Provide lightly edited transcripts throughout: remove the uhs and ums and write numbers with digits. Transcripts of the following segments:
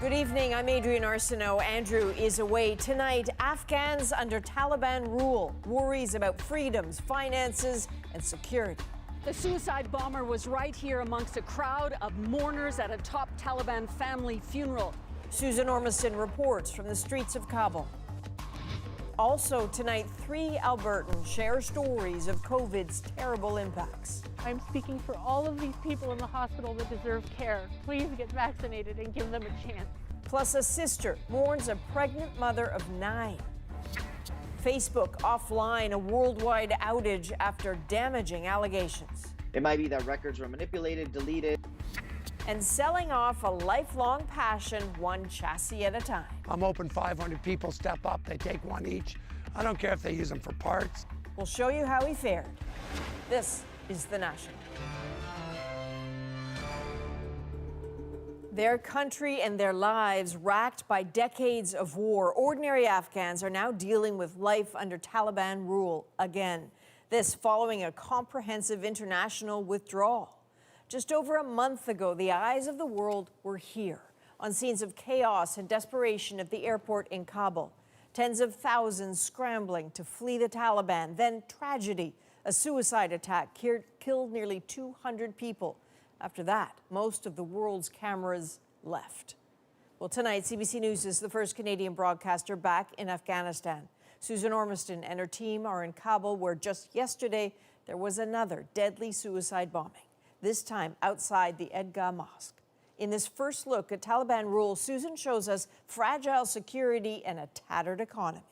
Good evening, I'm Adrienne Arsenault. Andrew is away tonight. Afghans under Taliban rule. Worries about freedoms, finances, and security. The suicide bomber was right here amongst a crowd of mourners at a top Taliban family funeral. Susan Ormiston reports from the streets of Kabul. Also tonight, 3 Albertans share stories of COVID's terrible impacts. I'm speaking for all of these people in the hospital that deserve care. Please get vaccinated and give them a chance. Plus, a sister mourns a pregnant mother of 9. Facebook offline, a worldwide outage after damaging allegations. It might be that records were manipulated, deleted. And selling off a lifelong passion, one chassis at a time. I'm hoping 500 people step up. They take one each. I don't care if they use them for parts. We'll show you how he fared. This is The National. Their country and their lives racked by decades of war. Ordinary Afghans are now dealing with life under Taliban rule again. This following a comprehensive international withdrawal. Just over a month ago, the eyes of the world were here on scenes of chaos and desperation at the airport in Kabul. Tens of thousands scrambling to flee the Taliban. Then tragedy, a suicide attack killed nearly 200 people. After that, most of the world's cameras left. Well, tonight, CBC News is the first Canadian broadcaster back in Afghanistan. Susan Ormiston and her team are in Kabul, where just yesterday there was another deadly suicide bombing, this time outside the Edgah Mosque. In this first look at Taliban rule, Susan shows us fragile security and a tattered economy.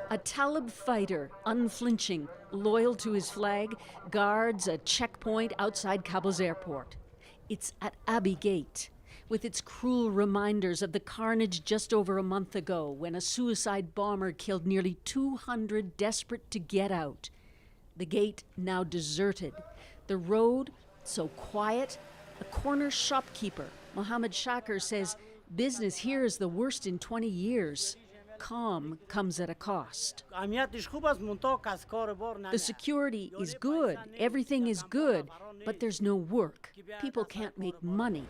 A Talib fighter, unflinching, loyal to his flag, guards a checkpoint outside Kabul's airport. It's at Abbey Gate, with its cruel reminders of the carnage just over a month ago when a suicide bomber killed nearly 200 desperate to get out. The gate now deserted. The road so quiet. A corner shopkeeper, Mohammed Shakir, says business here is the worst in 20 years. Calm comes at a cost. The security is good, everything is good, but there's no work. People can't make money.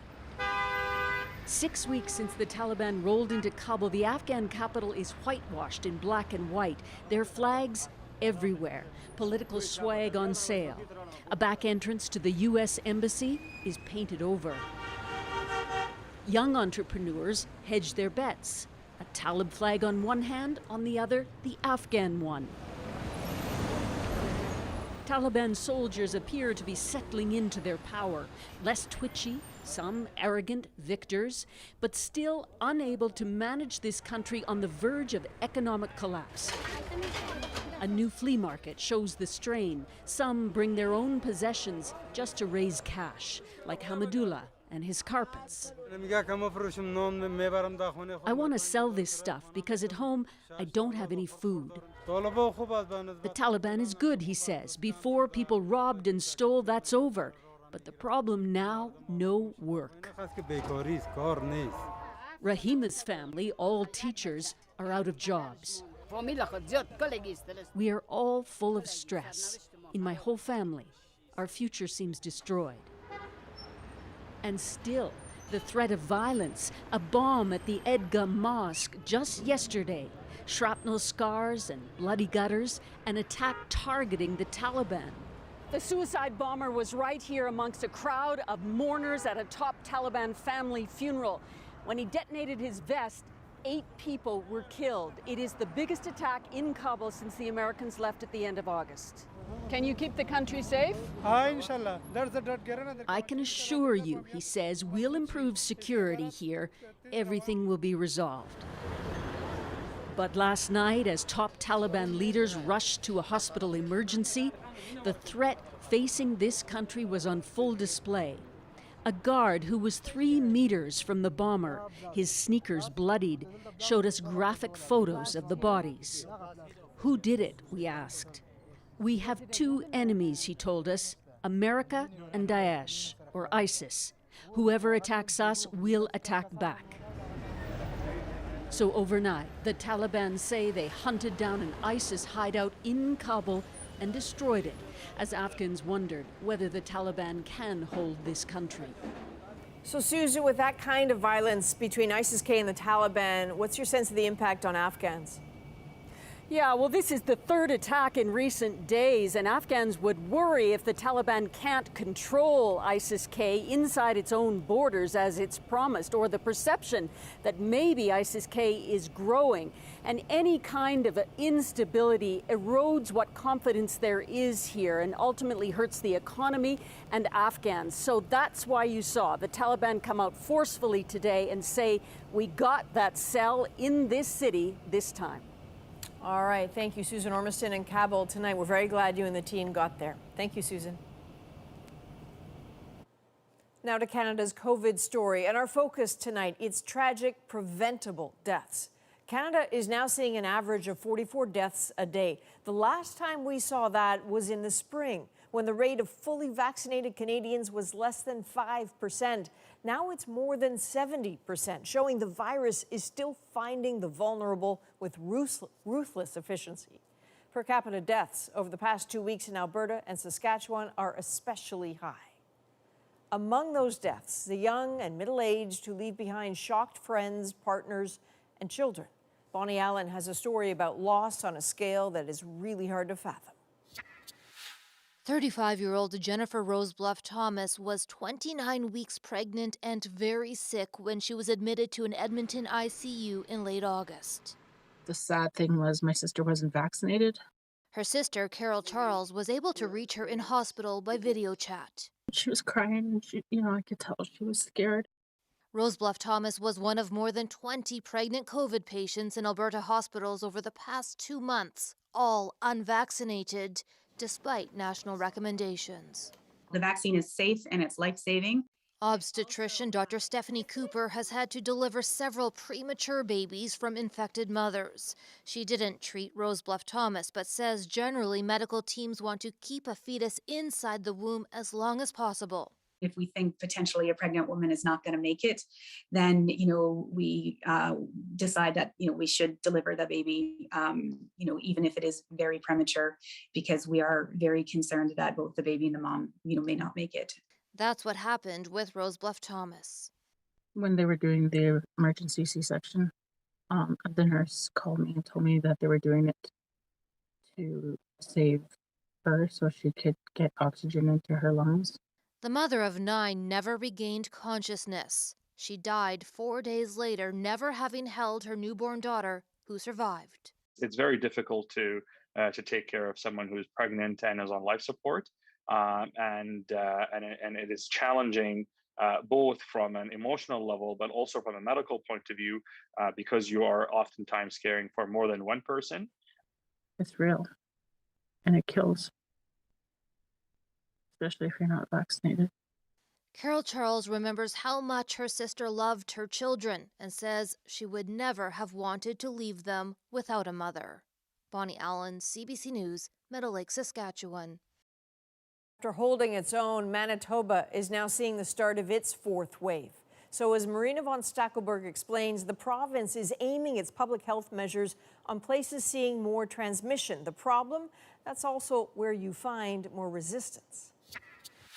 6 weeks since the Taliban rolled into Kabul, the Afghan capital is whitewashed in black and white. Their flags everywhere, political swag on sale. A back entrance to the U.S. Embassy is painted over. Young entrepreneurs hedge their bets. A Talib flag on one hand, on the other, the Afghan one. Taliban soldiers appear to be settling into their power, less twitchy, some arrogant victors, but still unable to manage this country on the verge of economic collapse. A new flea market shows the strain. Some bring their own possessions just to raise cash, like Hamadullah and his carpets. I want to sell this stuff because at home I don't have any food. The Taliban is good, he says. Before, people robbed and stole, that's over. But the problem now, no work. Rahima's family, all teachers, are out of jobs. We are all full of stress. In my whole family, our future seems destroyed. And still, the threat of violence, a bomb at the Edgah Mosque just yesterday, shrapnel scars and bloody gutters, an attack targeting the Taliban. The suicide bomber was right here amongst a crowd of mourners at a top Taliban family funeral. When he detonated his vest, 8 people were killed. It is the biggest attack in Kabul since the Americans left at the end of August. Can you keep the country safe? I can assure you, he says, we'll improve security here. Everything will be resolved. But last night, as top Taliban leaders rushed to a hospital emergency, the threat facing this country was on full display. A guard who was 3 meters from the bomber, his sneakers bloodied, showed us graphic photos of the bodies. Who did it, we asked. We have 2 enemies, he told us, America and Daesh, or ISIS. Whoever attacks us, we'll attack back. So overnight, the Taliban say they hunted down an ISIS hideout in Kabul and destroyed it, as Afghans wondered whether the Taliban can hold this country. So, Susan, with that kind of violence between ISIS-K and the Taliban, what's your sense of the impact on Afghans? Yeah, well, this is the third attack in recent days, and Afghans would worry if the Taliban can't control ISIS-K inside its own borders as it's promised, or the perception that maybe ISIS-K is growing. And any kind of instability erodes what confidence there is here and ultimately hurts the economy and Afghans. So that's why you saw the Taliban come out forcefully today and say, we got that cell in this city this time. All right. Thank you, Susan Ormiston in Kabul tonight. We're very glad you and the team got there. Thank you, Susan. Now to Canada's COVID story. And our focus tonight, it's tragic, preventable deaths. Canada is now seeing an average of 44 deaths a day. The last time we saw that was in the spring, when the rate of fully vaccinated Canadians was less than 5%. Now it's more than 70%, showing the virus is still finding the vulnerable with ruthless efficiency. Per capita deaths over the past 2 weeks in Alberta and Saskatchewan are especially high. Among those deaths, the young and middle-aged who leave behind shocked friends, partners, and children. Bonnie Allen has a story about loss on a scale that is really hard to fathom. 35-year-old Jennifer Rosebluff Thomas was 29 weeks pregnant and very sick when she was admitted to an Edmonton ICU in late August. The sad thing was my sister wasn't vaccinated. Her sister, Carol Charles, was able to reach her in hospital by video chat. She was crying and I could tell she was scared. Rosebluff Thomas was one of more than 20 pregnant COVID patients in Alberta hospitals over the past 2 months, all unvaccinated, despite national recommendations. The vaccine is safe and it's life-saving. Obstetrician Dr. Stephanie Cooper has had to deliver several premature babies from infected mothers. She didn't treat Rosebluff Thomas, but says generally medical teams want to keep a fetus inside the womb as long as possible. If we think potentially a pregnant woman is not going to make it, then, we decide that, we should deliver the baby, even if it is very premature, because we are very concerned that both the baby and the mom, may not make it. That's what happened with Rosebluff Thomas. When they were doing the emergency C-section, the nurse called me and told me that they were doing it to save her so she could get oxygen into her lungs. The mother of 9 never regained consciousness. She died 4 days later, never having held her newborn daughter, who survived. It's very difficult to take care of someone who's pregnant and is on life support, and it is challenging both from an emotional level, but also from a medical point of view, because you are oftentimes caring for more than one person. It's real, and it kills, especially if you're not vaccinated. Carol Charles remembers how much her sister loved her children and says she would never have wanted to leave them without a mother. Bonnie Allen, CBC News, Middle Lake, Saskatchewan. After holding its own, Manitoba is now seeing the start of its 4th wave. So as Marina von Stackelberg explains, the province is aiming its public health measures on places seeing more transmission. The problem, that's also where you find more resistance.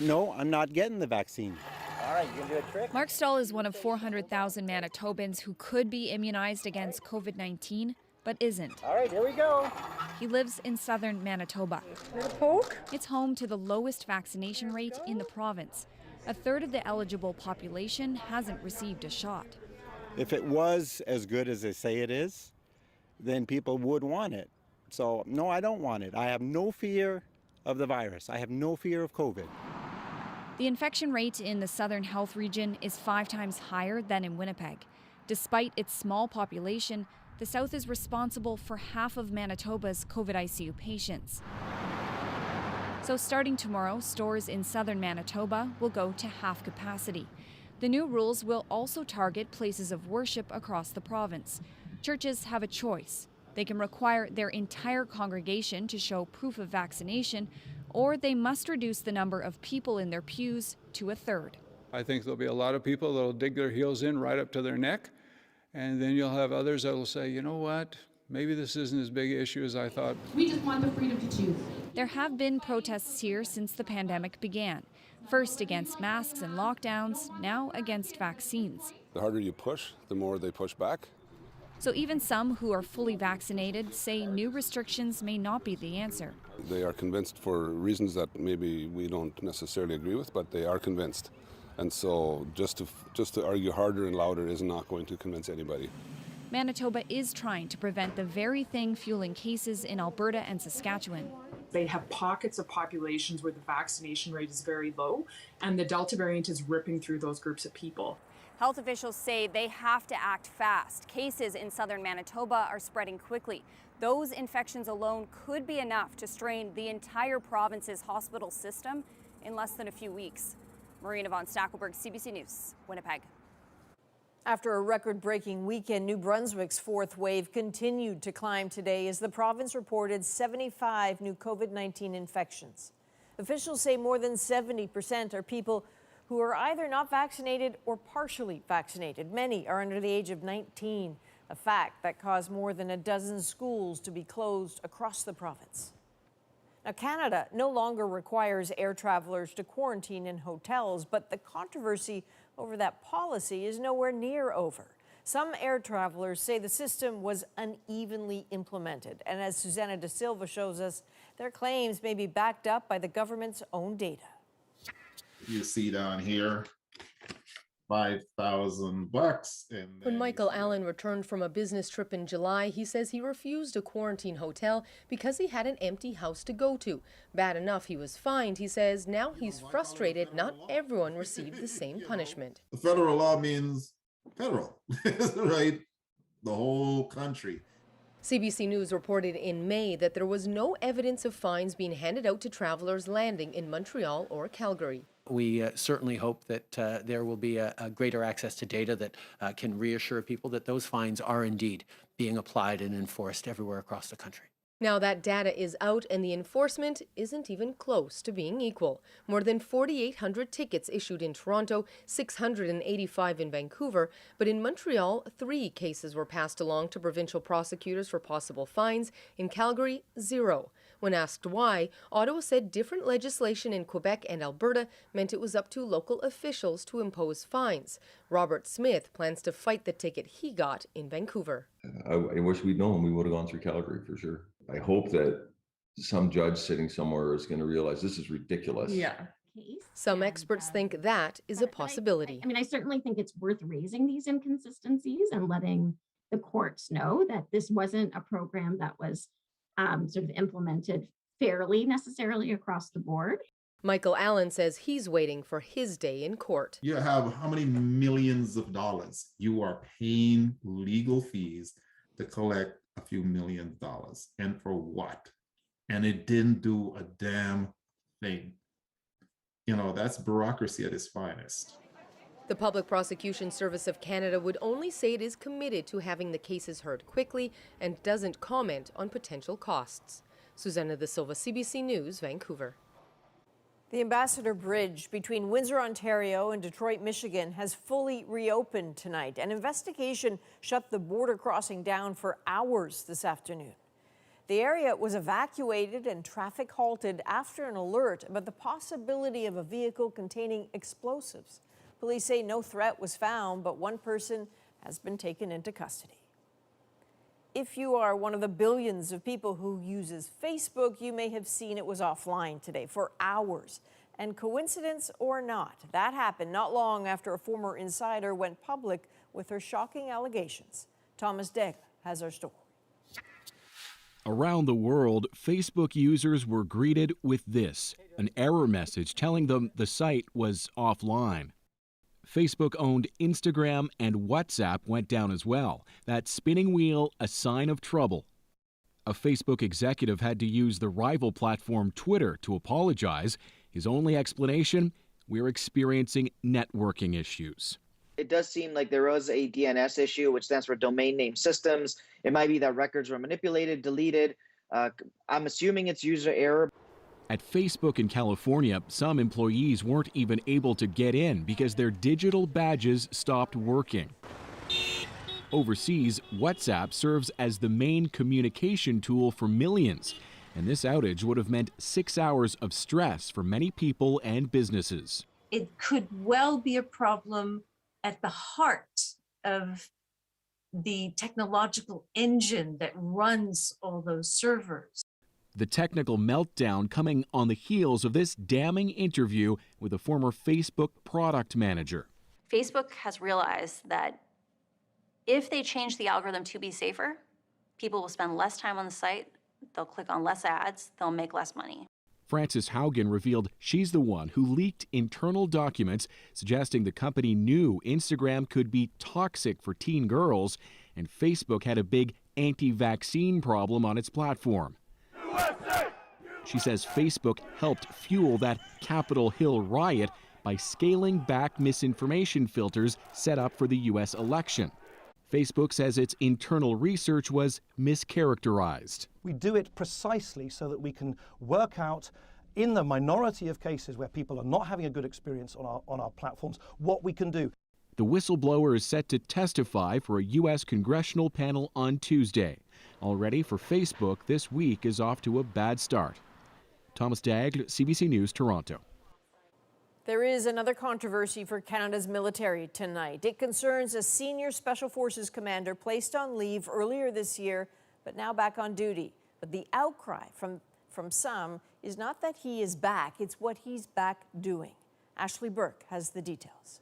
No, I'm not getting the vaccine. All right, you can do a trick. Mark Stahl is one of 400,000 Manitobans who could be immunized against COVID-19, but isn't. All right, here we go. He lives in southern Manitoba. It's home to the lowest vaccination rate in the province. A third of the eligible population hasn't received a shot. If it was as good as they say it is, then people would want it. So, no, I don't want it. I have no fear of the virus. I have no fear of COVID. The infection rate in the southern health region is 5 times higher than in Winnipeg. Despite its small population, the South is responsible for half of Manitoba's COVID ICU patients. So starting tomorrow, stores in southern Manitoba will go to half capacity. The new rules will also target places of worship across the province. Churches have a choice. They can require their entire congregation to show proof of vaccination, or they must reduce the number of people in their pews to 1/3. I think there'll be a lot of people that'll dig their heels in right up to their neck, and then you'll have others that'll say, you know what, maybe this isn't as big an issue as I thought. We just want the freedom to choose. There have been protests here since the pandemic began. First against masks and lockdowns, now against vaccines. The harder you push, the more they push back. So even some who are fully vaccinated say new restrictions may not be the answer. They are convinced for reasons that maybe we don't necessarily agree with, but they are convinced. And so just to argue harder and louder is not going to convince anybody. Manitoba is trying to prevent the very thing fueling cases in Alberta and Saskatchewan. They have pockets of populations where the vaccination rate is very low, and the Delta variant is ripping through those groups of people. Health officials say they have to act fast. Cases in southern Manitoba are spreading quickly. Those infections alone could be enough to strain the entire province's hospital system in less than a few weeks. Marina von Stackelberg, CBC News, Winnipeg. After a record-breaking weekend, New Brunswick's fourth wave continued to climb today as the province reported 75 new COVID-19 infections. Officials say more than 70% are people who are either not vaccinated or partially vaccinated. Many are under the age of 19, a fact that caused more than a dozen schools to be closed across the province. Now, Canada no longer requires air travelers to quarantine in hotels, but the controversy over that policy is nowhere near over. Some air travelers say the system was unevenly implemented, and as Susanna Da Silva shows us, their claims may be backed up by the government's own data. You see down here, $5,000. When Michael Allen returned from a business trip in July, he says he refused a quarantine hotel because he had an empty house to go to. Bad enough he was fined, he says. Now he's frustrated not everyone received the same punishment. The federal law means federal, right? The whole country. CBC News reported in May that there was no evidence of fines being handed out to travelers landing in Montreal or Calgary. We certainly hope that there will be a greater access to data that can reassure people that those fines are indeed being applied and enforced everywhere across the country. Now that data is out and the enforcement isn't even close to being equal. More than 4,800 tickets issued in Toronto, 685 in Vancouver, but in Montreal, 3 cases were passed along to provincial prosecutors for possible fines. In Calgary, 0. When asked why, Ottawa said different legislation in Quebec and Alberta meant it was up to local officials to impose fines. Robert Smith plans to fight the ticket he got in Vancouver. I wish we'd known. We would have gone through Calgary for sure. I hope that some judge sitting somewhere is going to realize this is ridiculous. Yeah. Some experts think that is a possibility. I certainly think it's worth raising these inconsistencies and letting the courts know that this wasn't a program that was sort of implemented fairly necessarily across the board. Michael Allen says he's waiting for his day in court. You have how many millions of dollars you are paying legal fees to collect a few $1,000,000, and for what? And it didn't do a damn thing. You know, that's bureaucracy at its finest. The Public Prosecution Service of Canada would only say it is committed to having the cases heard quickly and doesn't comment on potential costs. Susanna Da Silva, CBC News, Vancouver. The Ambassador Bridge between Windsor, Ontario and Detroit, Michigan has fully reopened tonight. An investigation shut the border crossing down for hours this afternoon. The area was evacuated and traffic halted after an alert about the possibility of a vehicle containing explosives. Police say no threat was found, but one person has been taken into custody. If you are one of the billions of people who uses Facebook, you may have seen it was offline today for hours. And coincidence or not, that happened not long after a former insider went public with her shocking allegations. Thomas Degg has our story. Around the world, Facebook users were greeted with this, an error message telling them the site was offline. Facebook-owned Instagram and WhatsApp went down as well. That spinning wheel, a sign of trouble. A Facebook executive had to use the rival platform Twitter to apologize. His only explanation, we're experiencing networking issues. It does seem like there was a DNS issue, which stands for Domain Name Systems. It might be that records were manipulated, deleted. I'm assuming it's user error. At Facebook in California, some employees weren't even able to get in because their digital badges stopped working. Overseas, WhatsApp serves as the main communication tool for millions. And this outage would have meant 6 hours of stress for many people and businesses. It could well be a problem at the heart of the technological engine that runs all those servers. The technical meltdown coming on the heels of this damning interview with a former Facebook product manager. Facebook has realized that if they change the algorithm to be safer, people will spend less time on the site, they'll click on less ads, they'll make less money. Frances Haugen revealed she's the one who leaked internal documents suggesting the company knew Instagram could be toxic for teen girls, and Facebook had a big anti-vaccine problem on its platform. She says Facebook helped fuel that Capitol Hill riot by scaling back misinformation filters set up for the U.S. election. Facebook says its internal research was mischaracterized. We do it precisely so that we can work out, in the minority of cases where people are not having a good experience on our platforms, what we can do. The whistleblower is set to testify for a U.S. congressional panel on Tuesday. Already for Facebook, this week is off to a bad start. Thomas Daigle, CBC News, Toronto. There is another controversy for Canada's military tonight. It concerns a senior Special Forces commander placed on leave earlier this year, but now back on duty. But the outcry from some is not that he is back, it's what he's back doing. Ashley Burke has the details.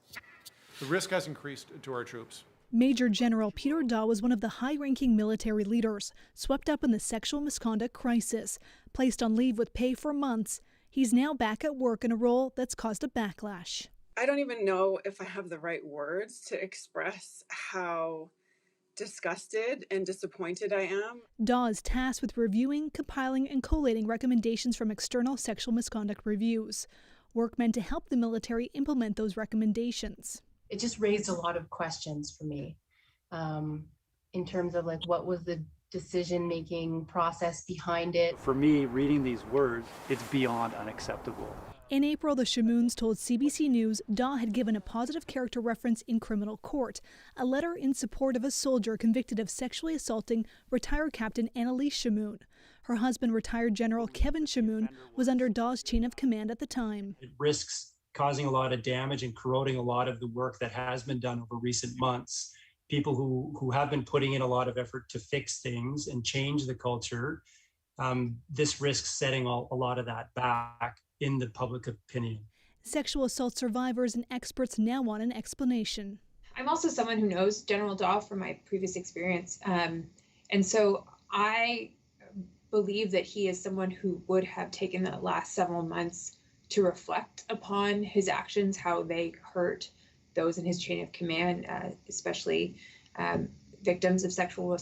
The risk has increased to our troops. Major General Peter Daw was one of the high-ranking military leaders, swept up in the sexual misconduct crisis. Placed on leave with pay for months, he's now back at work in a role that's caused a backlash. I don't even know if I have the right words to express how disgusted and disappointed I am. Daw is tasked with reviewing, compiling, and collating recommendations from external sexual misconduct reviews. Work meant to help the military implement those recommendations. It just raised a lot of questions for me in terms of like what was the decision-making process behind it. For me, reading these words, it's beyond unacceptable. In April, the Shamoons told CBC News Daw had given a positive character reference in criminal court, a letter in support of a soldier convicted of sexually assaulting retired Captain Annalise Shamoon. Her husband, retired General Kevin Shamoon, was under Daw's chain of command at the time. It risks causing a lot of damage and corroding a lot of the work that has been done over recent months. People who have been putting in a lot of effort to fix things and change the culture, this risks setting a lot of that back in the public opinion. Sexual assault survivors and experts now want an explanation. I'm also someone who knows General Daw from my previous experience. And so I believe that he is someone who would have taken the last several months to reflect upon his actions, how they hurt those in his chain of command, especially victims of sexual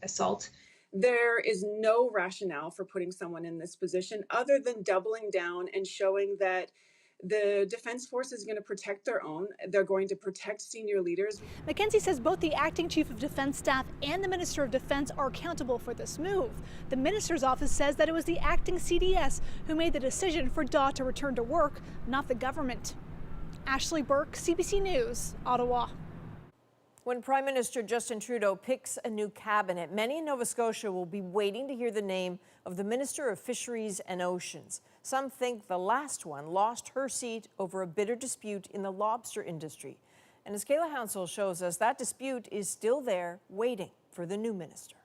assault. There is no rationale for putting someone in this position other than doubling down and showing that the Defense Force is going to protect their own. They're going to protect senior leaders. McKenzie says both the acting chief of defense staff and the Minister of Defense are accountable for this move. The minister's office says that it was the acting CDS who made the decision for Daw to return to work, not the government. Ashley Burke, CBC News, Ottawa. When Prime Minister Justin Trudeau picks a new cabinet, many in Nova Scotia will be waiting to hear the name of the Minister of Fisheries and Oceans. Some think the last one lost her seat over a bitter dispute in the lobster industry. And as Kayla Hounsell shows us, that dispute is still there, waiting for the new minister.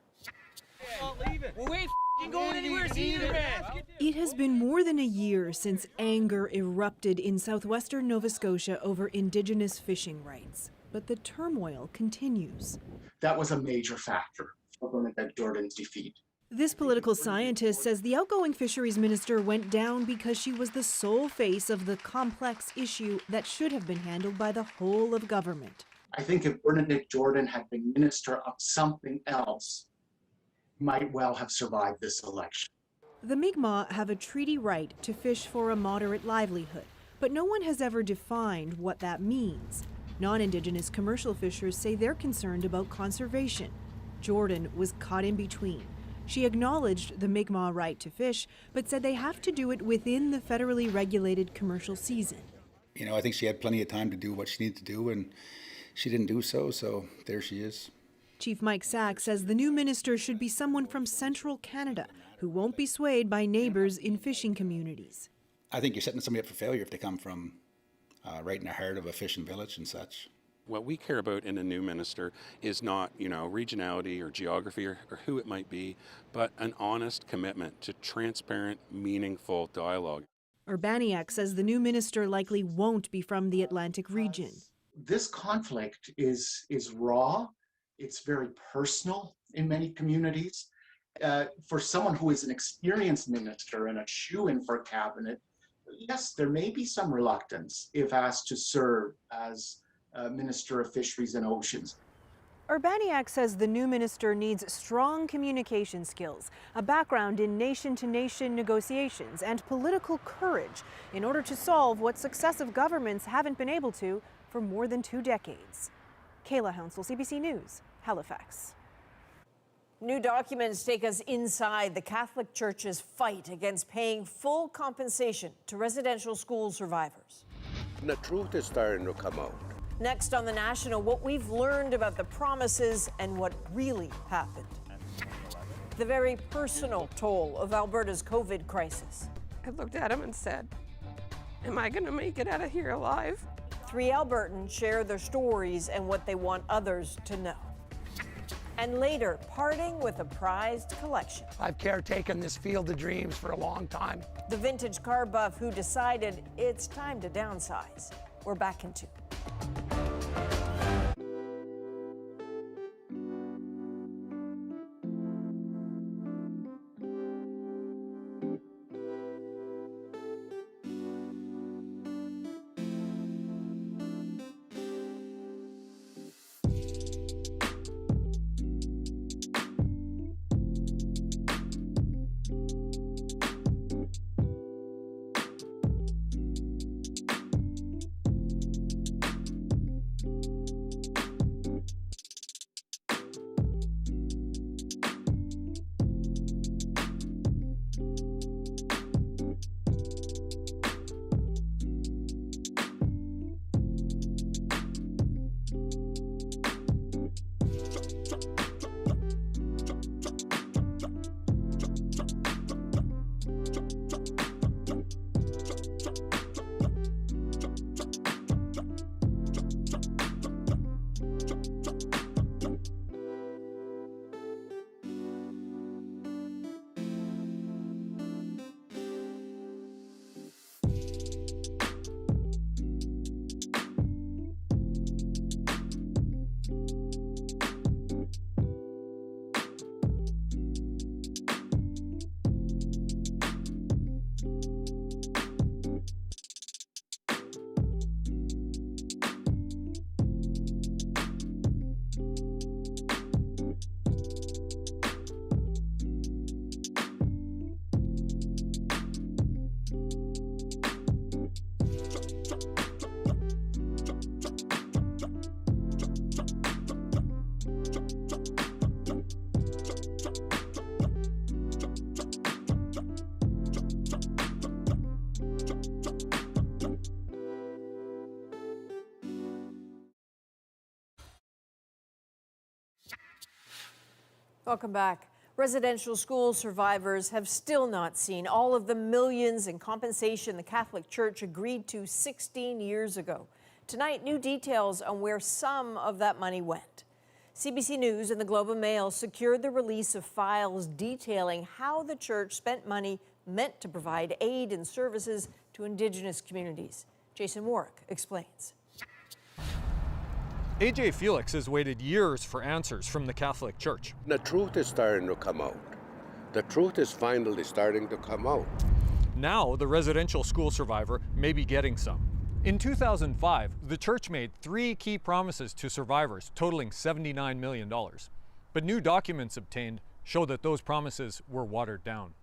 It has been more than a year since anger erupted in southwestern Nova Scotia over Indigenous fishing rights. But the turmoil continues. That was a major factor for Bernadette Jordan's defeat. This political scientist says the outgoing fisheries minister went down because she was the sole face of the complex issue that should have been handled by the whole of government. I think if Bernadette Jordan had been minister of something else, might well have survived this election. The Mi'kmaq have a treaty right to fish for a moderate livelihood, but no one has ever defined what that means. Non-Indigenous commercial fishers say they're concerned about conservation. Jordan was caught in between. She acknowledged the Mi'kmaq right to fish, but said they have to do it within the federally regulated commercial season. You know, I think she had plenty of time to do what she needed to do, and she didn't do so, so there she is. Chief Mike Sack says the new minister should be someone from central Canada who won't be swayed by neighbours in fishing communities. I think you're setting somebody up for failure if they come from right in the heart of a fishing village and such. What we care about in a new minister is not, regionality or geography or who it might be, but an honest commitment to transparent, meaningful dialogue. Urbaniak says the new minister likely won't be from the Atlantic region. This conflict is raw. It's very personal in many communities. For someone who is an experienced minister and a shoo-in for cabinet, yes, there may be some reluctance if asked to serve as Minister of Fisheries and Oceans. Urbaniak says the new minister needs strong communication skills, a background in nation-to-nation negotiations, and political courage in order to solve what successive governments haven't been able to for more than 2 decades. Kayla Hounsell, CBC News, Halifax. New documents take us inside the Catholic Church's fight against paying full compensation to residential school survivors. The truth is starting to come out. Next on The National, what we've learned about the promises and what really happened. The very personal toll of Alberta's COVID crisis. I looked at him and said, am I going to make it out of here alive? 3 Albertans share their stories and what they want others to know. And later, parting with a prized collection. I've caretaken this field of dreams for a long time. The vintage car buff who decided it's time to downsize. We're back in 2. Welcome back. Residential school survivors have still not seen all of the millions in compensation the Catholic Church agreed to 16 years ago. Tonight, new details on where some of that money went. CBC News and the Globe and Mail secured the release of files detailing how the church spent money meant to provide aid and services to Indigenous communities. Jason Warwick explains. AJ Felix has waited years for answers from the Catholic Church. The truth is starting to come out. The truth is finally starting to come out. Now the residential school survivor may be getting some. In 2005, the church made 3 key promises to survivors totaling $79 million. But new documents obtained show that those promises were watered down.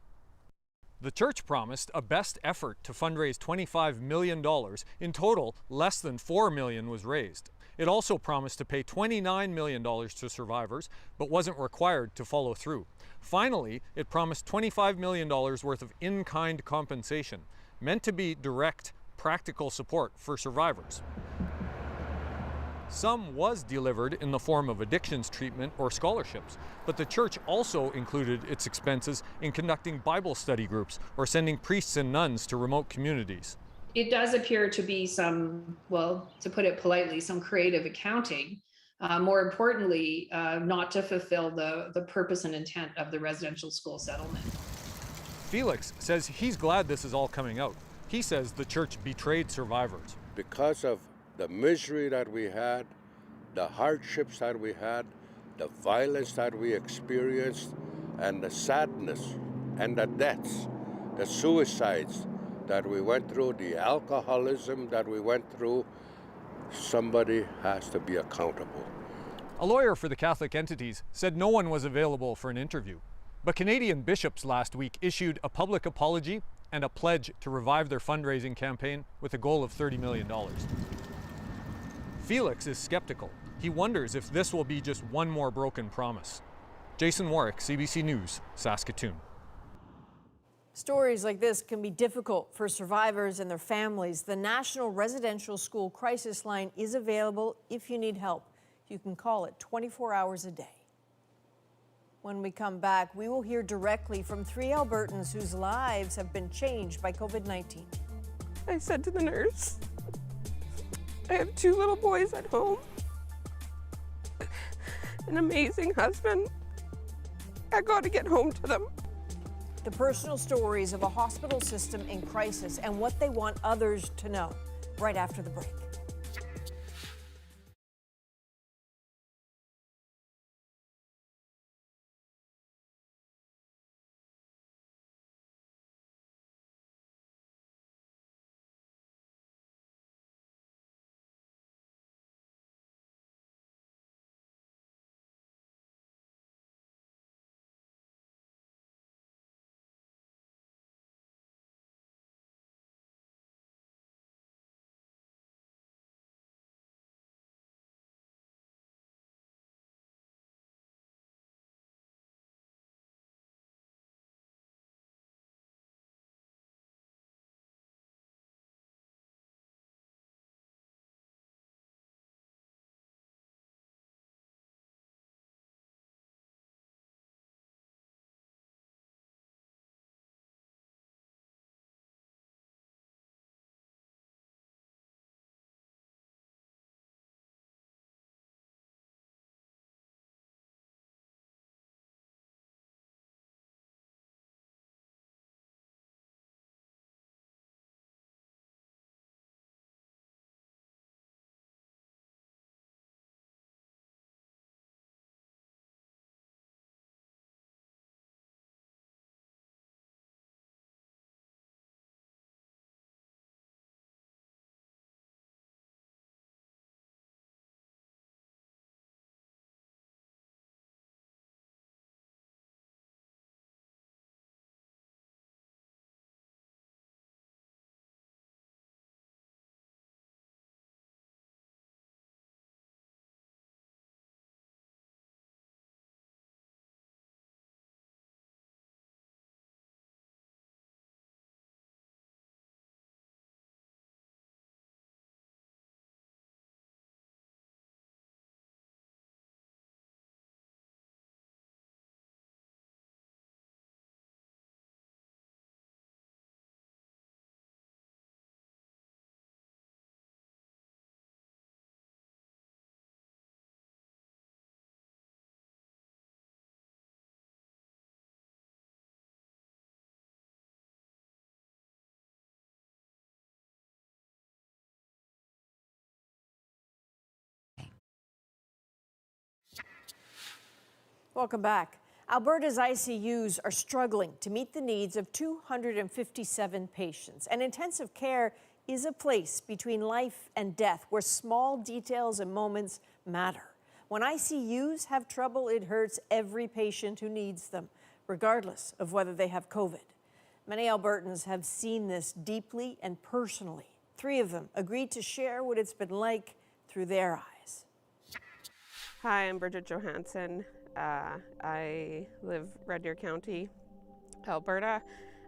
The church promised a best effort to fundraise $25 million. In total, less than $4 million was raised. It also promised to pay $29 million to survivors, but wasn't required to follow through. Finally, it promised $25 million worth of in-kind compensation, meant to be direct, practical support for survivors. Some was delivered in the form of addictions treatment or scholarships, but the church also included its expenses in conducting Bible study groups or sending priests and nuns to remote communities. It does appear to be some, well, to put it politely, some creative accounting. More importantly, not to fulfill the purpose and intent of the residential school settlement. Felix says he's glad this is all coming out. He says the church betrayed survivors. Because of the misery that we had, the hardships that we had, the violence that we experienced, and the sadness and the deaths, the suicides that we went through, the alcoholism that we went through, somebody has to be accountable. A lawyer for the Catholic entities said no one was available for an interview. But Canadian bishops last week issued a public apology and a pledge to revive their fundraising campaign with a goal of $30 million. Felix is skeptical. He wonders if this will be just one more broken promise. Jason Warwick, CBC News, Saskatoon. Stories like this can be difficult for survivors and their families. The National Residential School Crisis Line is available if you need help. You can call it 24 hours a day. When we come back, we will hear directly from 3 Albertans whose lives have been changed by COVID-19. I said to the nurse, I have 2 little boys at home, an amazing husband. I got to get home to them. The personal stories of a hospital system in crisis and what they want others to know, right after the break. Welcome back. Alberta's ICUs are struggling to meet the needs of 257 patients, and intensive care is a place between life and death where small details and moments matter. When ICUs have trouble, it hurts every patient who needs them, regardless of whether they have COVID. Many Albertans have seen this deeply and personally. 3 of them agreed to share what it's been like through their eyes. Hi, I'm Bridget Johansson. I live Red Deer County, Alberta.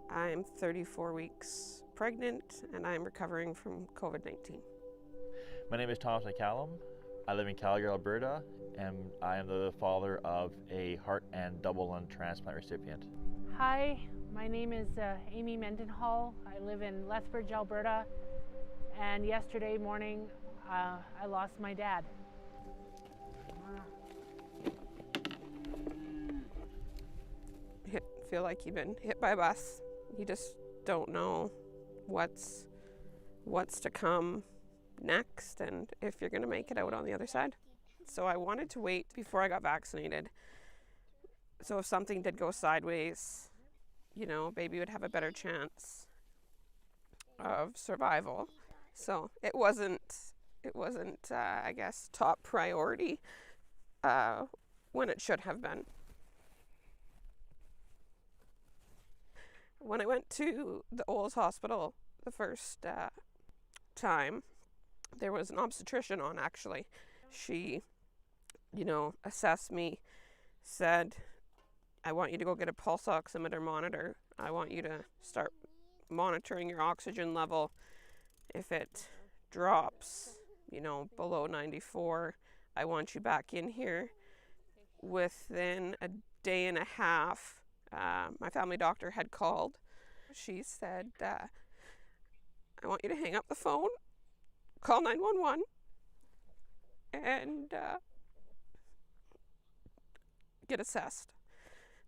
I'm 34 weeks pregnant and I'm recovering from COVID-19. My name is Thomas McCallum. I live in Calgary, Alberta, and I am the father of a heart and double lung transplant recipient. Hi, my name is Amy Mendenhall. I live in Lethbridge, Alberta, and yesterday morning I lost my dad. Feel like you've been hit by a bus. You just don't know what's to come next and if you're going to make it out on the other side. So I wanted to wait before I got vaccinated. So if something did go sideways, you know, baby would have a better chance of survival. So it wasn't I guess, top priority when it should have been. When I went to the Olds Hospital the first time, there was an obstetrician on, actually. She, you know, assessed me, said, I want you to go get a pulse oximeter monitor. I want you to start monitoring your oxygen level. If it drops, you know, below 94, I want you back in here. Within a day and a half, my family doctor had called. She said, I want you to hang up the phone, call 911, and get assessed.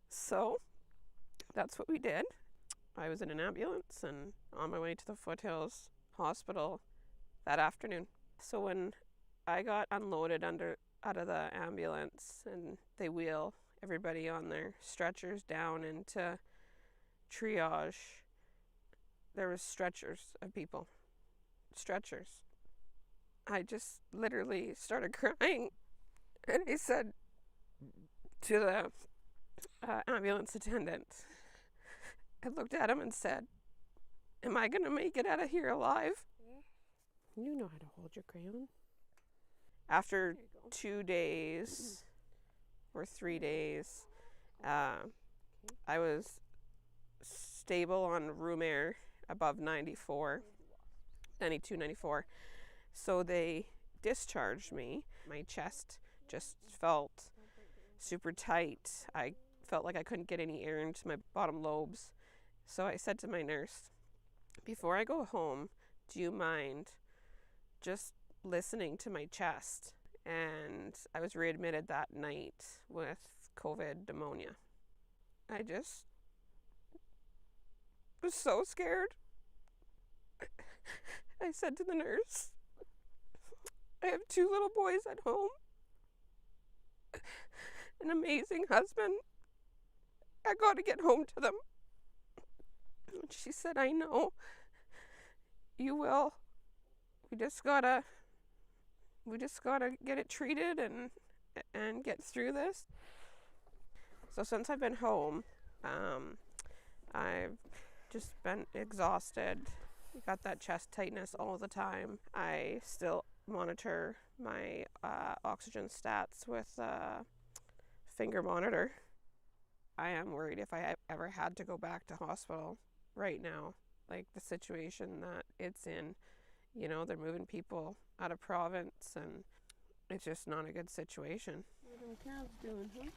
So that's what we did. I was in an ambulance and on my way to the Foothills Hospital that afternoon. So when I got unloaded out of the ambulance and they wheel everybody on their stretchers down into triage, there was stretchers of people. Stretchers. I just literally started crying. And I said to the ambulance attendant, I looked at him and said, am I gonna make it out of here alive? You know how to hold your crayon. After 2 days or 3 days, I was stable on room air above 94, 92, 94. So they discharged me. My chest just felt super tight. I felt like I couldn't get any air into my bottom lobes. So I said to my nurse, before I go home, do you mind just listening to my chest? And I was readmitted that night with COVID pneumonia. I just was so scared. I said to the nurse, I have 2 little boys at home, an amazing husband. I got to get home to them. And she said, I know. You will. We just gotta get it treated and get through this. So since I've been home, I've just been exhausted. Got that chest tightness all the time. I still monitor my oxygen stats with a finger monitor. I am worried if I ever had to go back to hospital right now, like the situation that it's in. You know, they're moving people out of province and it's just not a good situation. What are them calves doing, huh?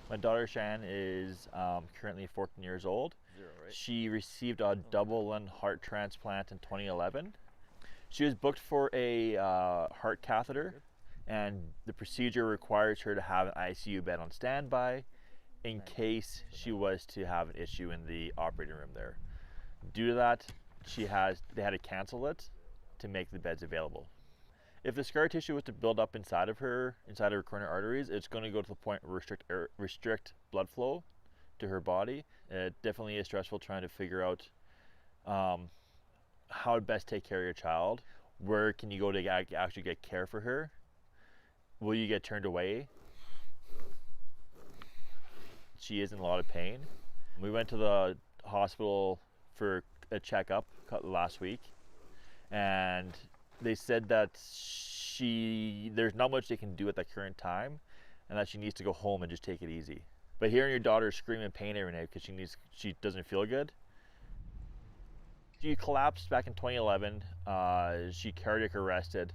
My daughter Chang is currently 14 years old. She received a double lung heart transplant in 2011. She was booked for a heart catheter, and the procedure requires her to have an ICU bed on standby in case she was to have an issue in the operating room there. Due to that, they had to cancel it to make the beds available. If the scar tissue was to build up inside of her coronary arteries, it's going to go to the point where restrict blood flow to her body. It definitely is stressful trying to figure out how to best take care of your child. Where can you go to actually get care for her? Will you get turned away? She is in a lot of pain. We went to the hospital for a checkup last week, and they said that there's not much they can do at the current time, and that she needs to go home and just take it easy. But hearing your daughter scream in pain every night because she doesn't feel good, She collapsed back in 2011. She cardiac arrested.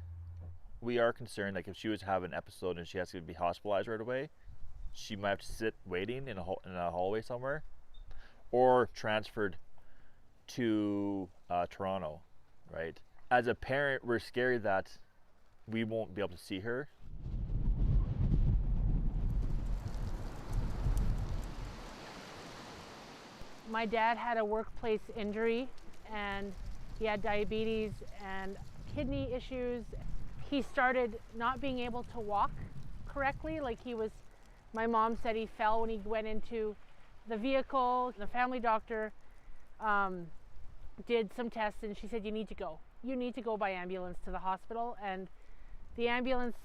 We are concerned, like if she was to have an episode and she has to be hospitalized right away, she might have to sit waiting in a hallway somewhere, or transferred to Toronto, right? As a parent, we're scared that we won't be able to see her. My dad had a workplace injury, and he had diabetes and kidney issues. He started not being able to walk correctly. My mom said he fell when he went into the vehicle. The family doctor did some tests, and she said, you need to go. You need to go by ambulance to the hospital. And the ambulance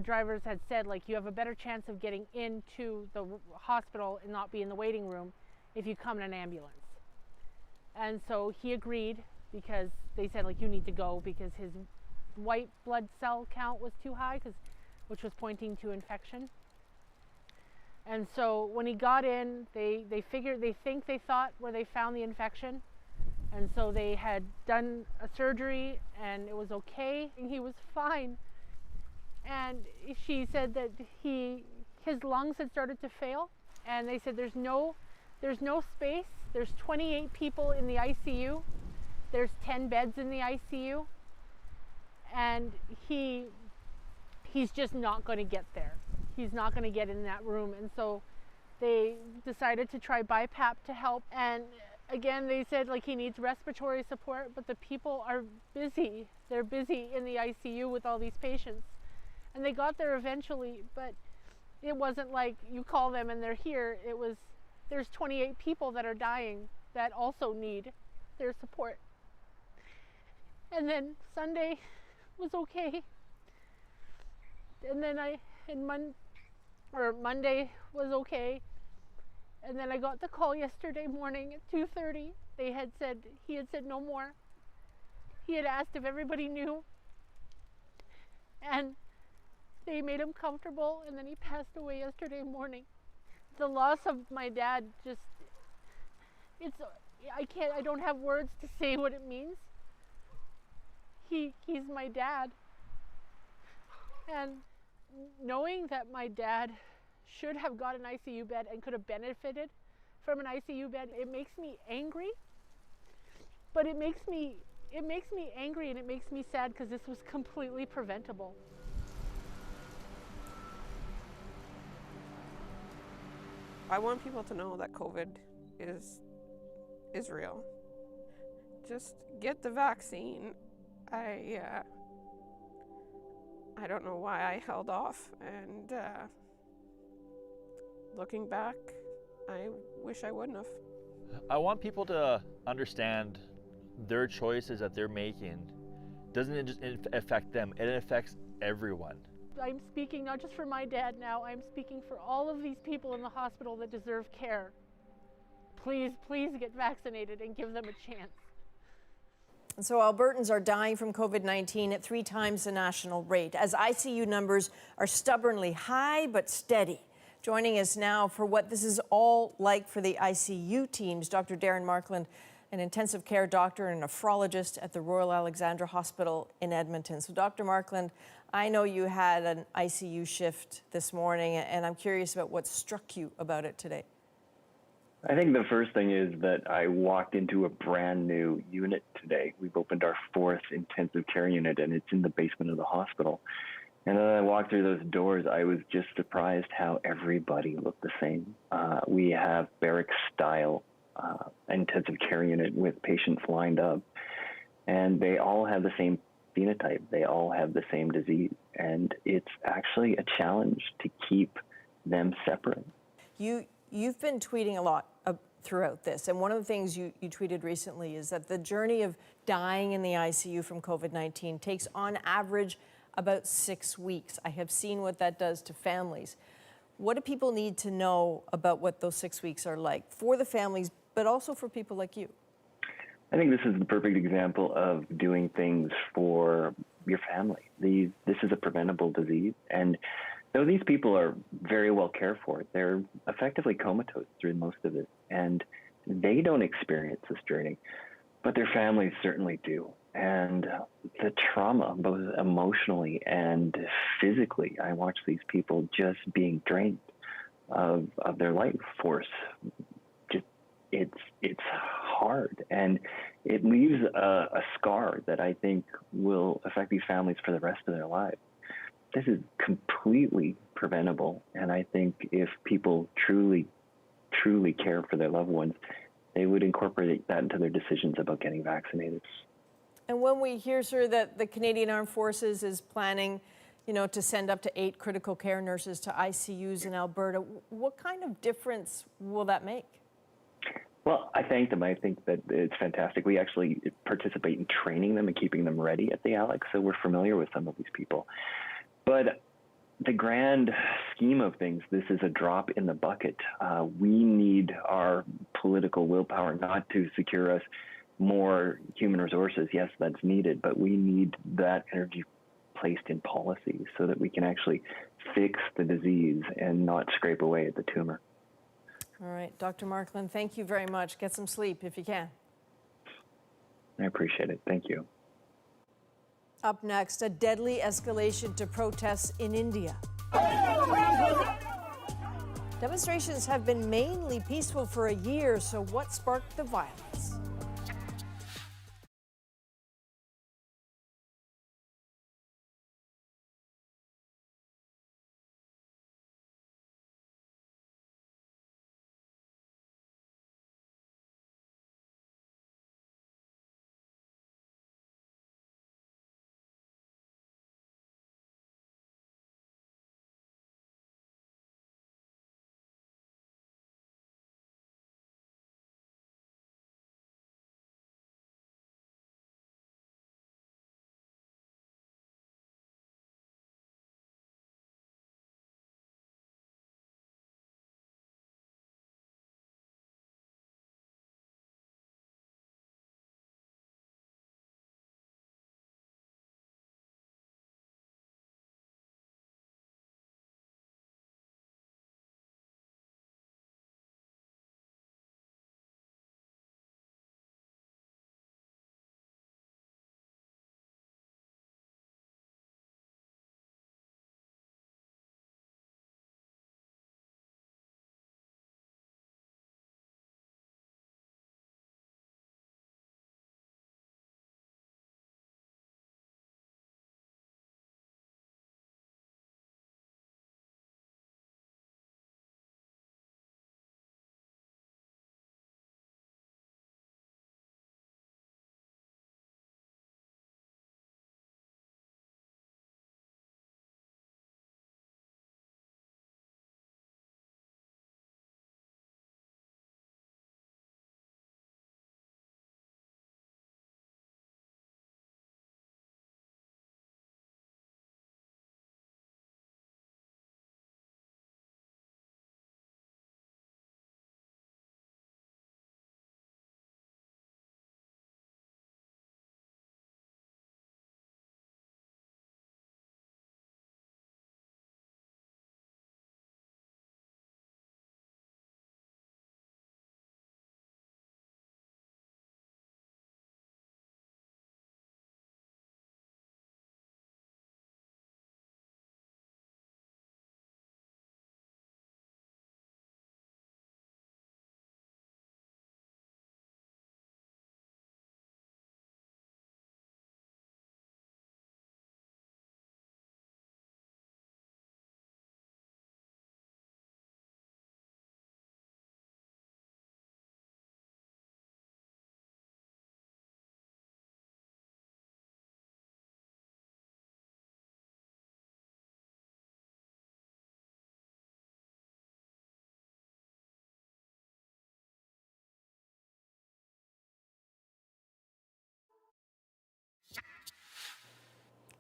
drivers had said, you have a better chance of getting into the hospital and not be in the waiting room if you come in an ambulance. And so he agreed, because they said, you need to go, because his white blood cell count was too high, which was pointing to infection. And so when he got in, they thought where they found the infection. And so they had done a surgery, and it was okay, and he was fine. And she said that his lungs had started to fail, and they said there's no space. There's 28 people in the ICU. There's 10 beds in the ICU. And he's just not going to get there. He's not going to get in that room. And so they decided to try BiPAP to help. And again, they said he needs respiratory support, but the people are busy. They're busy in the ICU with all these patients. And they got there eventually, but it wasn't like you call them and they're here. It was, there's 28 people that are dying that also need their support. And then Sunday was okay. And then Monday was okay. And then I got the call yesterday morning at 2:30. He had said no more. He had asked if everybody knew. And they made him comfortable, and then he passed away yesterday morning. The loss of my dad I don't have words to say what it means. He's my dad. And knowing that my dad should have got an ICU bed and could have benefited from an ICU bed, it makes me angry. But it makes me angry, and it makes me sad, because this was completely preventable. I want people to know that COVID is real. Just get the vaccine. I don't know why I held off, and looking back, I wish I wouldn't have. I want people to understand their choices that they're making doesn't just affect them, it affects everyone. I'm speaking not just for my dad now, I'm speaking for all of these people in the hospital that deserve care. Please, please get vaccinated and give them a chance. And so Albertans are dying from COVID-19 at 3 times the national rate, as ICU numbers are stubbornly high but steady. Joining us now for what this is all like for the ICU teams, Dr. Darren Markland, an intensive care doctor and nephrologist at the Royal Alexandra Hospital in Edmonton. So Dr. Markland, I know you had an ICU shift this morning, and I'm curious about what struck you about it today. I think the first thing is that I walked into a brand new unit today. We've opened our 4th intensive care unit, and it's in the basement of the hospital. And then I walked through those doors, I was just surprised how everybody looked the same. We have barrack-style intensive care unit with patients lined up, and they all have the same phenotype. They all have the same disease, and it's actually a challenge to keep them separate. You've been tweeting a lot throughout this, and one of the things you tweeted recently is that the journey of dying in the ICU from COVID-19 takes on average about 6 weeks. I have seen what that does to families. What do people need to know about what those 6 weeks are like for the families, but also for people like you? I think this is the perfect example of doing things for your family. This is a preventable disease, and though these people are very well cared for, they're effectively comatose through most of it, and they don't experience this journey. but their families certainly do. And the trauma, both emotionally and physically, I watch these people just being drained of their life force. Just it's hard, and it leaves a scar that I think will affect these families for the rest of their lives. This is completely preventable, and I think if people truly care for their loved ones, they would incorporate that into their decisions about getting vaccinated. And when we hear, sir, that the Canadian Armed Forces is planning, to send up to 8 critical care nurses to ICUs in Alberta, what kind of difference will that make? Well, I thank them. I think that it's fantastic. We actually participate in training them and keeping them ready at the ALEC, so we're familiar with some of these people. But the grand scheme of things, this is a drop in the bucket. We need our political willpower not to secure us more human resources. Yes, that's needed, but we need that energy placed in policy so that we can actually fix the disease and not scrape away at the tumor. All right, Dr. Markland, thank you very much. Get some sleep if you can. I appreciate it. Thank you. Up next, a deadly escalation to protests in India. Demonstrations have been mainly peaceful for a year, so what sparked the violence?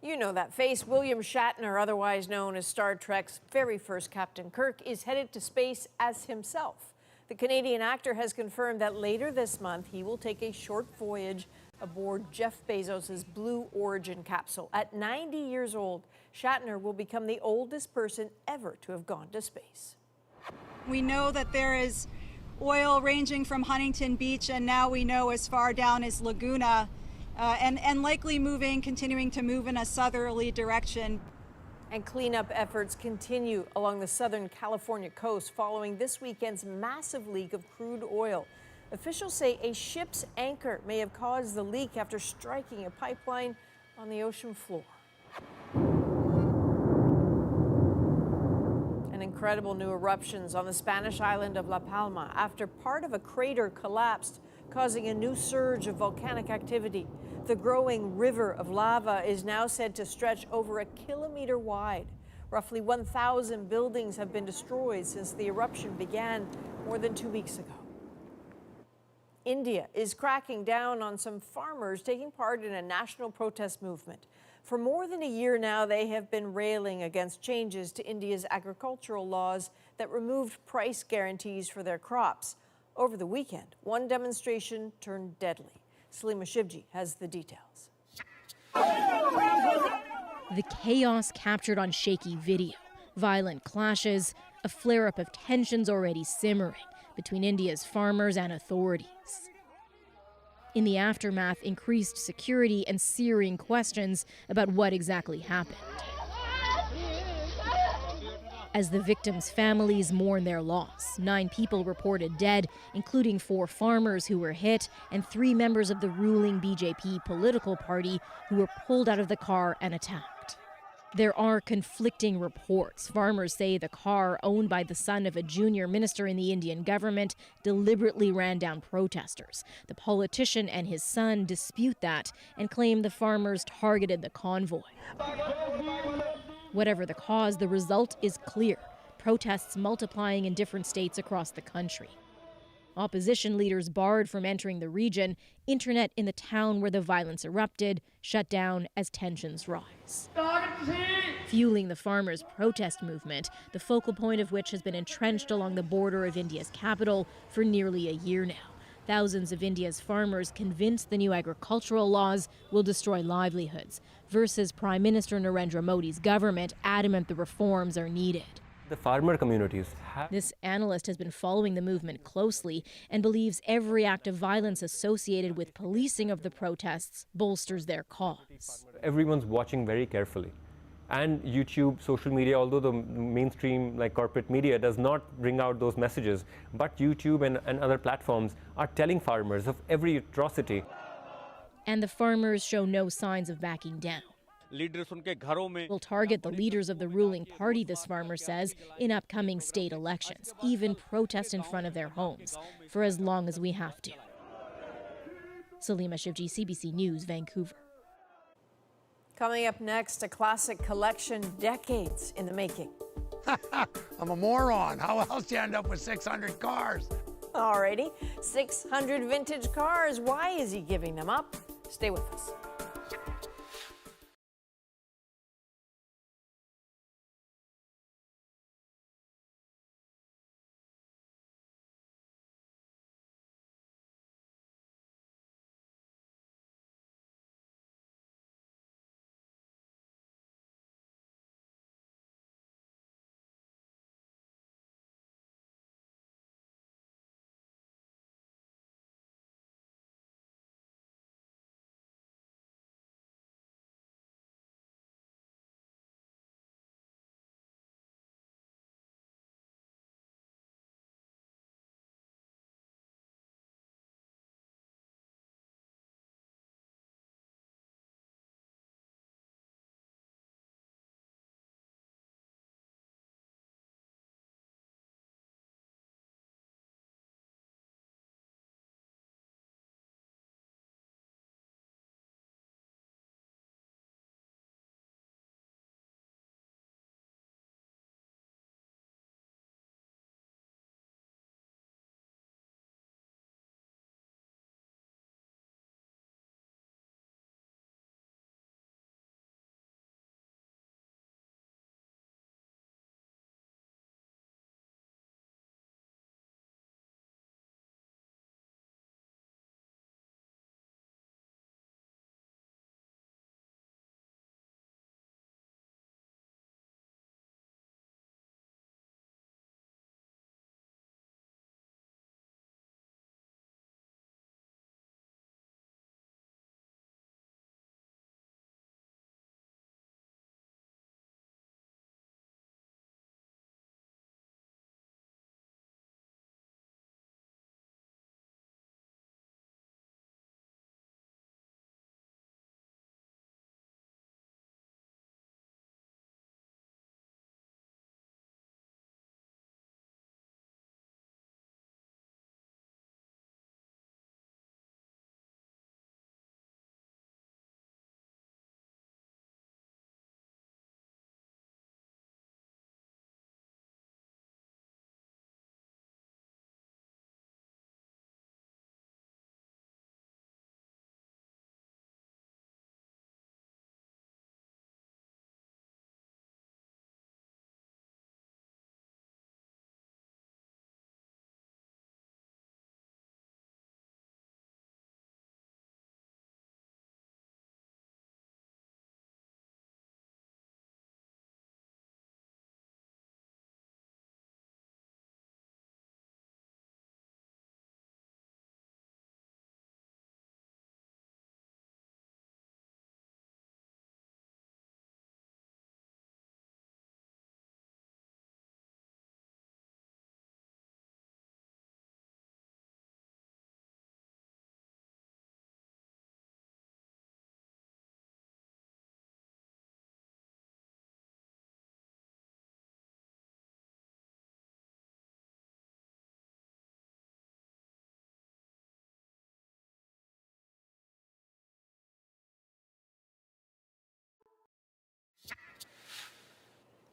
You know that face. William Shatner, otherwise known as Star Trek's very first Captain Kirk, is headed to space as himself. The Canadian actor has confirmed that later this month he will take a short voyage aboard Jeff Bezos' Blue Origin capsule. At 90 years old, Shatner will become the oldest person ever to have gone to space. We know that there is oil ranging from Huntington Beach and now we know as far down as Laguna, and likely continuing to move in a southerly direction. And cleanup efforts continue along the southern California coast following this weekend's massive leak of crude oil. Officials say a ship's anchor may have caused the leak after striking a pipeline on the ocean floor. And incredible new eruptions on the Spanish island of La Palma after part of a crater collapsed, causing a new surge of volcanic activity. The growing river of lava is now said to stretch over 1 kilometer wide. Roughly 1,000 buildings have been destroyed since the eruption began more than 2 weeks ago. India is cracking down on some farmers taking part in a national protest movement. For more than a year now, they have been railing against changes to India's agricultural laws that removed price guarantees for their crops. Over the weekend, one demonstration turned deadly. Salima Shivji has the details. The chaos captured on shaky video, violent clashes, a flare-up of tensions already simmering between India's farmers and authorities. In the aftermath, increased security and searing questions about what exactly happened. As the victims' families mourn their loss, 9 people reported dead, including 4 farmers who were hit and 3 members of the ruling BJP political party who were pulled out of the car and attacked. There are conflicting reports. Farmers say the car, owned by the son of a junior minister in the Indian government, deliberately ran down protesters. The politician and his son dispute that and claim the farmers targeted the convoy. Whatever the cause, the result is clear. Protests multiplying in different states across the country. Opposition leaders barred from entering the region, internet in the town where the violence erupted shut down as tensions rise. Fueling the farmers' protest movement, the focal point of which has been entrenched along the border of India's capital for nearly a year now. Thousands of India's farmers convinced the new agricultural laws will destroy livelihoods, versus Prime Minister Narendra Modi's government adamant the reforms are needed. The farmer communities have... This analyst has been following the movement closely and believes every act of violence associated with policing of the protests bolsters their cause. Everyone's watching very carefully. And YouTube, social media, although the mainstream like corporate media does not bring out those messages, but YouTube and other platforms are telling farmers of every atrocity. And the farmers show no signs of backing down. Will target the leaders of the ruling party, this farmer says, in upcoming state elections, even protest in front of their homes, for as long as we have to. Salima Shivji, CBC News, Vancouver. Coming up next, a classic collection decades in the making. I'm a moron. How else do you end up with 600 cars? Alrighty, 600 vintage cars. Why is he giving them up? Stay with us.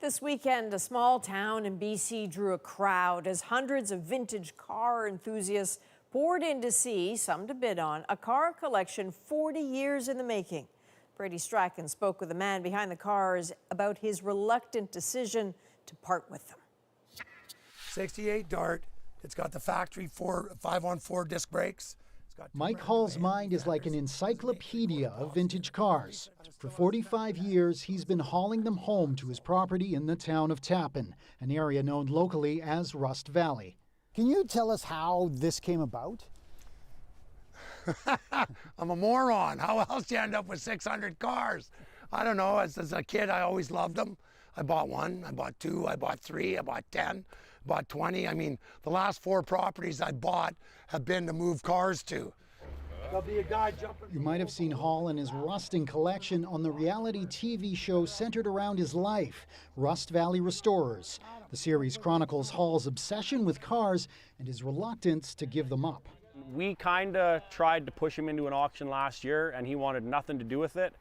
This weekend, a small town in BC drew a crowd as hundreds of vintage car enthusiasts poured in to see, some to bid on, a car collection 40 years in the making. Brady Strachan spoke with the man behind the cars about his reluctant decision to part with them. 68 Dart. It's got the factory 5-on-4 disc brakes. Mike Hall's mind is like an encyclopedia of vintage cars. For 45 years, he's been hauling them home to his property in the town of Tappan, an area known locally as Rust Valley. Can you tell us how this came about? I'm a moron. How else do you end up with 600 cars? I don't know. As a kid, I always loved them. I bought 1, I bought 2, I bought 3, I bought 10, I bought 20. I mean, the last 4 properties I bought have been to move cars to. There'll be a guy jumping. You might have seen Hall and his rusting collection on the reality TV show centered around his life, Rust Valley Restorers. The series chronicles Hall's obsession with cars and his reluctance to give them up. We kind of tried to push him into an auction last year, and he wanted nothing to do with it.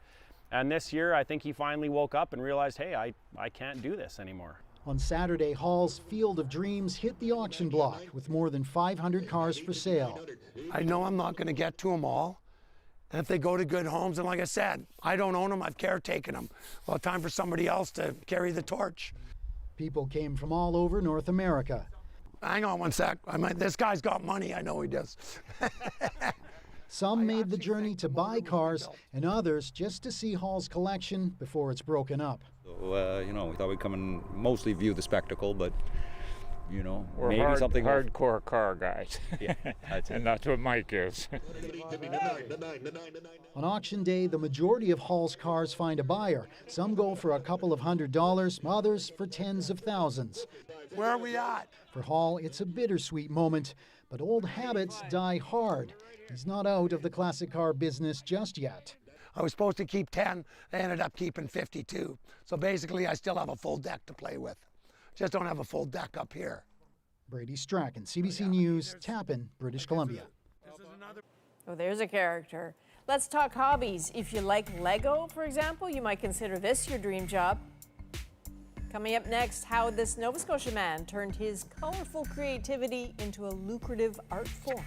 And this year, I think he finally woke up and realized, hey, I can't do this anymore. On Saturday, Hall's Field of Dreams hit the auction block with more than 500 cars for sale. I know I'm not going to get to them all. And if they go to good homes, and like I said, I don't own them, I've caretaken them. Well, time for somebody else to carry the torch. People came from all over North America. Hang on one sec. This guy's got money, I know he does. Some made the journey to buy cars, and others just to see Hall's collection before it's broken up. So, you know, we thought we'd come and mostly view the spectacle, but, you know, we're maybe something hardcore car guys. Yeah, that's it. And that's what Mike is. On auction day, the majority of Hall's cars find a buyer. Some go for a couple of $100s, others for tens of thousands. Where are we at? For Hall, it's a bittersweet moment, but old habits die hard. He's not out of the classic car business just yet. I was supposed to keep 10, I ended up keeping 52. So basically, I still have a full deck to play with. Just don't have a full deck up here. Brady Strachan, CBC News, Tappan, British Columbia. Oh, there's a character. Let's talk hobbies. If you like Lego, for example, you might consider this your dream job. Coming up next, how this Nova Scotia man turned his colorful creativity into a lucrative art form.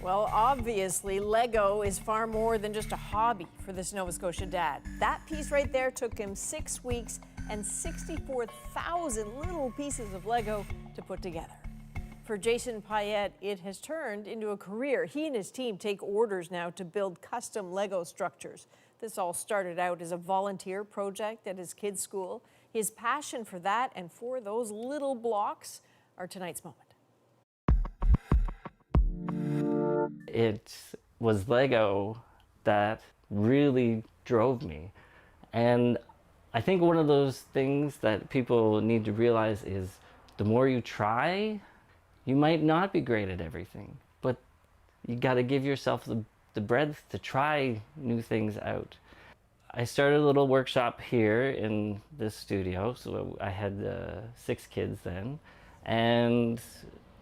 Well, obviously, Lego is far more than just a hobby for this Nova Scotia dad. That piece right there took him 6 weeks and 64,000 little pieces of Lego to put together. For Jason Payette, it has turned into a career. He and his team take orders now to build custom Lego structures. This all started out as a volunteer project at his kids' school. His passion for that and for those little blocks are tonight's moment. It was Lego that really drove me. And I think one of those things that people need to realize is the more you try, you might not be great at everything, but you got to give yourself the breadth to try new things out. I started a little workshop here in this studio, so I had 6 kids then, and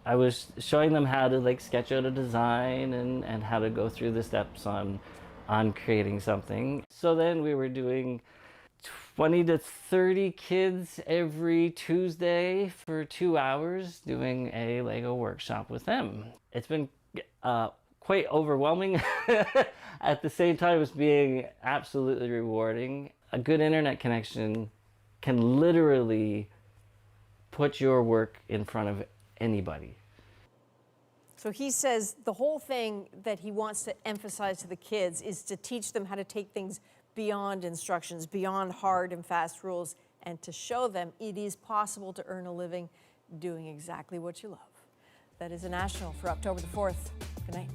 I was showing them how to sketch out a design and how to go through the steps on creating something. So then we were doing 20 to 30 kids every Tuesday for 2 hours doing a Lego workshop with them. It's been quite overwhelming. At the same time, it's being absolutely rewarding. A good internet connection can literally put your work in front of anybody. So he says the whole thing that he wants to emphasize to the kids is to teach them how to take things beyond instructions, beyond hard and fast rules, and to show them it is possible to earn a living doing exactly what you love. That is a national for October the 4th. Good night.